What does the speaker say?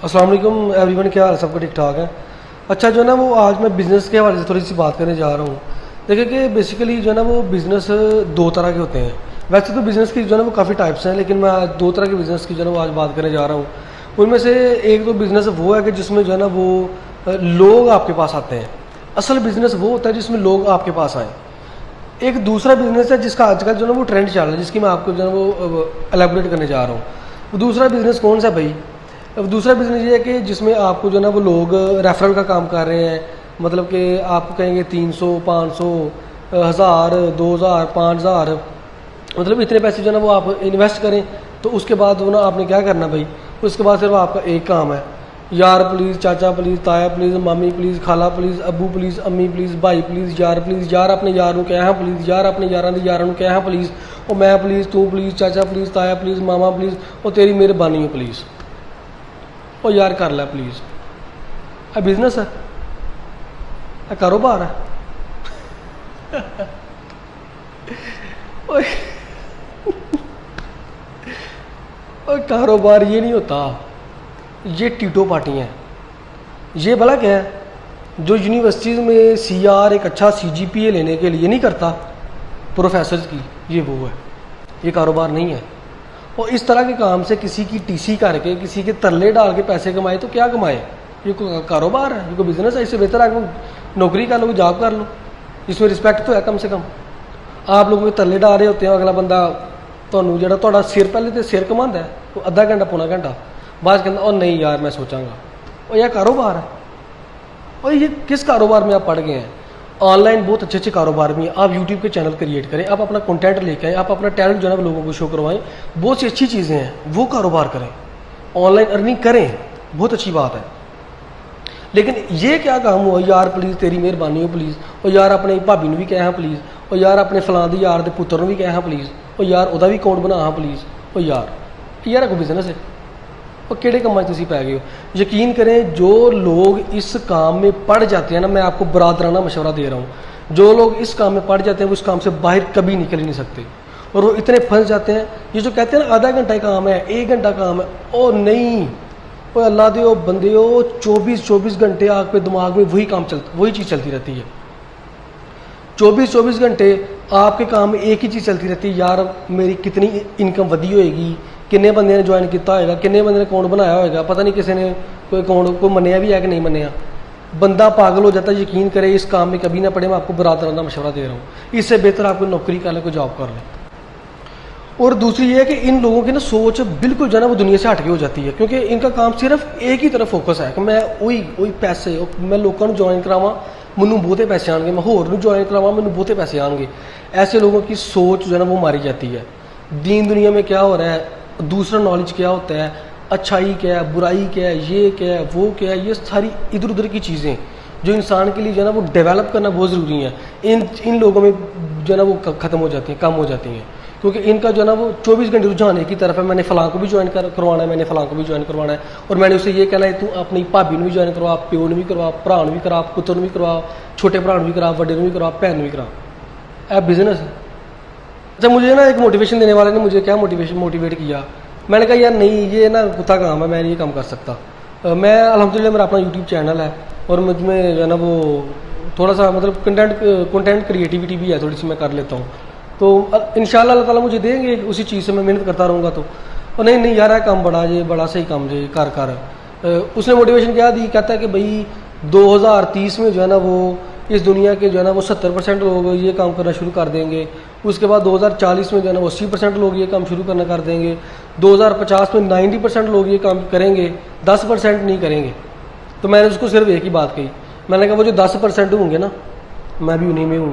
अस्सलाम वालेकुम एवरीवन, क्या हाल, सबका ठीक ठाक है। अच्छा जो है ना वो आज मैं बिज़नेस के हवाले से थोड़ी सी बात करने जा रहा हूँ। देखिए कि बेसिकली जो है ना वो बिज़नेस दो तरह के होते हैं। वैसे तो बिज़नेस की जो है ना वो काफ़ी टाइप्स हैं, लेकिन मैं आज दो तरह के बिज़नेस की जो है ना वो आज बात करने जा रहा हूँ। उनमें से एक तो बिज़नेस वो है कि जिसमें जो है ना वो लोग आपके पास आते हैं। असल बिज़नेस वो होता है जिसमें लोग आपके पास आएँ। एक दूसरा बिज़नेस है जिसका आजकल जो है ना वो ट्रेंड चल रहा है, जिसकी मैं आपको जो है ना वो एलेबोरेट करने जा रहा हूँ। वो दूसरा बिज़नेस कौन सा भाई? अब दूसरा बिज़नेस ये है कि जिसमें आपको जो है ना वो लोग रेफरल का काम कर रहे हैं। मतलब कि आपको कहेंगे 300 500 1000 2000 5000, मतलब इतने पैसे जो है ना वो आप इन्वेस्ट करें। तो उसके बाद वो ना आपने क्या करना भाई, उसके बाद सिर्फ आपका एक काम है, यार प्लीज़, चाचा प्लीज़, ताया प्लीज़, मामी प्लीज़, खाला प्लीज़, अबू प्लीज़, अम्मी प्लीज़, भाई प्लीज़, यार अपने यार नूं कह प्लीज़, यार अपने यारां नूं कह प्लीज़, और मैं प्लीज़, तू प्लीज़, चाचा प्लीज़, ताया प्लीज़, मामा प्लीज़, और तेरी मेहरबानी हो प्लीज़, और यार कर लै प्लीज़। ये बिजनेस है, ये कारोबार है। और कारोबार ये नहीं होता, ये टीटो पार्टी हैं। ये भला क्या है, जो यूनिवर्सिटीज़ में CR एक अच्छा CGPA लेने के लिए नहीं करता प्रोफेसर्स की, ये वो है। ये कारोबार नहीं है। और इस तरह के काम से किसी की TC करके, किसी के तरले डाल के पैसे कमाए तो क्या कमाए? ये कोई कारोबार है? ये कोई बिजनेस है? इससे बेहतर है कि नौकरी कर लो, जॉब कर लो, इसमें रिस्पैक्ट तो है कम से कम। आप लोगों के तरले डाल रहे होते हैं, अगला बंदा ਤੁਹਾਨੂੰ ਜਿਹੜਾ ਤੁਹਾਡਾ ਸਿਰ ਪਹਿਲੇ ਤੇ ਸਿਰ ਕਮਾਉਂਦਾ ਹੈ, ਉਹ ਅੱਧਾ घंटा पौना घंटा बाद कहता और नहीं यार मैं सोचांगा। और यह कारोबार है। और ये किस कारोबार में आप पढ़ गए हैं? ऑनलाइन बहुत अच्छे अच्छे कारोबार भी हैं। आप यूट्यूब के चैनल क्रिएट करें, आप अपना कंटेंट लेके आएँ, आप अपना टैलेंट जो है ना लोगों को शो करवाएं, बहुत सी अच्छी चीज़ें हैं, वो कारोबार करें, ऑनलाइन अर्निंग करें, बहुत अच्छी बात है। लेकिन ये क्या काम हुआ, यार प्लीज़ तेरी मेहरबानी हो प्लीज़, और यार अपने भाभी ਨੂੰ भी कह प्लीज़, और यार अपने फलां दी यार दे पुत्तर ਨੂੰ भी कह प्लीज़, और यार ਉਹਦਾ भी अकाउंट बना प्लीज़, और यार कोई बिजनेस है? और किहड़े कामां 'ਚ तुसीं पै गए हो? यकीन करें, जो लोग इस काम में पड़ जाते हैं ना, मैं आपको बरादराना मशवरा दे रहा हूँ, जो लोग इस काम में पड़ जाते हैं वो इस काम से बाहर कभी निकल ही नहीं सकते। और वो इतने फंस जाते हैं, ये जो कहते हैं ना आधा घंटा काम है, 1 घंटा काम है, ओ नहीं, वो अल्लाह दे ओ बंदे हो, 24 घंटे आपके दिमाग में वही चीज़ चलती रहती है। 24 घंटे आपके काम में एक ही चीज़ चलती रहती है, यार मेरी कितनी इनकम वधी होएगी, किन्ने बंदे ने ज्वाइन किया होएगा, किन्ने बंदे ने अकाउंट बनाया होएगा, पता नहीं किसी ने कोई अकाउंट को मनिया भी है कि नहीं मनिया। बंदा पागल हो जाता है। यकीन करे, इस काम में कभी ना पड़े। मैं आपको बरादराना मशवरा दे रहा हूँ, इससे बेहतर आप कोई नौकरी कर ले, कोई जॉब कर ले। और दूसरी ये है कि इन लोगों की ना सोच बिल्कुल जो है ना वो दुनिया से हटके हो जाती है, क्योंकि इनका काम सिर्फ एक ही तरफ फोकस है कि मैं वही पैसे, मैं लोगों को ज्वाइन करावां, मैनू बहुते पैसे आएंगे, मैं होर ज्वाइन करावां, मैनू बहुते पैसे आएंगे। ऐसे लोगों की सोच जो है ना वो मारी जाती है। दीन दुनिया में क्या हो रहा है, दूसरा नॉलेज क्या होता है, अच्छाई क्या है, बुराई क्या है, ये क्या है, वो क्या है, ये सारी इधर उधर की चीज़ें जो इंसान के लिए जो है ना वो डेवलप करना बहुत ज़रूरी है, इन लोगों में जो है ना वो ख़त्म हो जाती हैं, कम हो जाती हैं। क्योंकि इनका जो है ना वो 24 घंटे रुझान एक ही तरफ है, मैंने फलां को भी ज्वाइन करवाना है, मैंने फलां को भी ज्वाइन करवाना है, और मैंने उसे ये कहना है तू अपनी भाभी ने भी ज्वाइन करवा, प्यो ने भी करवा, भरा भी करा, पुत्र ने भी करवा, छोटे भरा भी करा, बड़े ने भी करा, भैन भी करा। यह बिजनेस है। अच्छा, मुझे ना एक मोटिवेशन देने वाले ने मुझे क्या मोटिवेट किया। मैंने कहा यार नहीं, ये ना कुत्ता काम है, मैं नहीं ये काम कर सकता। मैं अल्हम्दुलिल्लाह मेरा अपना यूट्यूब चैनल है, और मुझमें जो है ना वो थोड़ा सा मतलब कंटेंट क्रिएटिविटी भी है, थोड़ी सी मैं कर लेता हूँ। तो इंशाल्लाह अल्लाह ताला मुझे देंगे, उसी चीज़ से मैं मेहनत करता रहूँगा। तो और नहीं यार, है काम बड़ा सही काम जे कर। उसने मोटिवेशन क्या दी, कहता है कि भाई 2030 में जो है ना वो इस दुनिया के जो है ना वो 70% लोग ये काम करना शुरू कर देंगे। उसके बाद 2040 में जो है ना वो 80% लोग ये काम शुरू करना कर देंगे। 2050 में 90% लोग ये काम करेंगे, 10% नहीं करेंगे। तो मैंने उसको सिर्फ एक ही बात कही, मैंने कहा वो जो 10% होंगे ना, मैं भी उन्हीं में हूँ।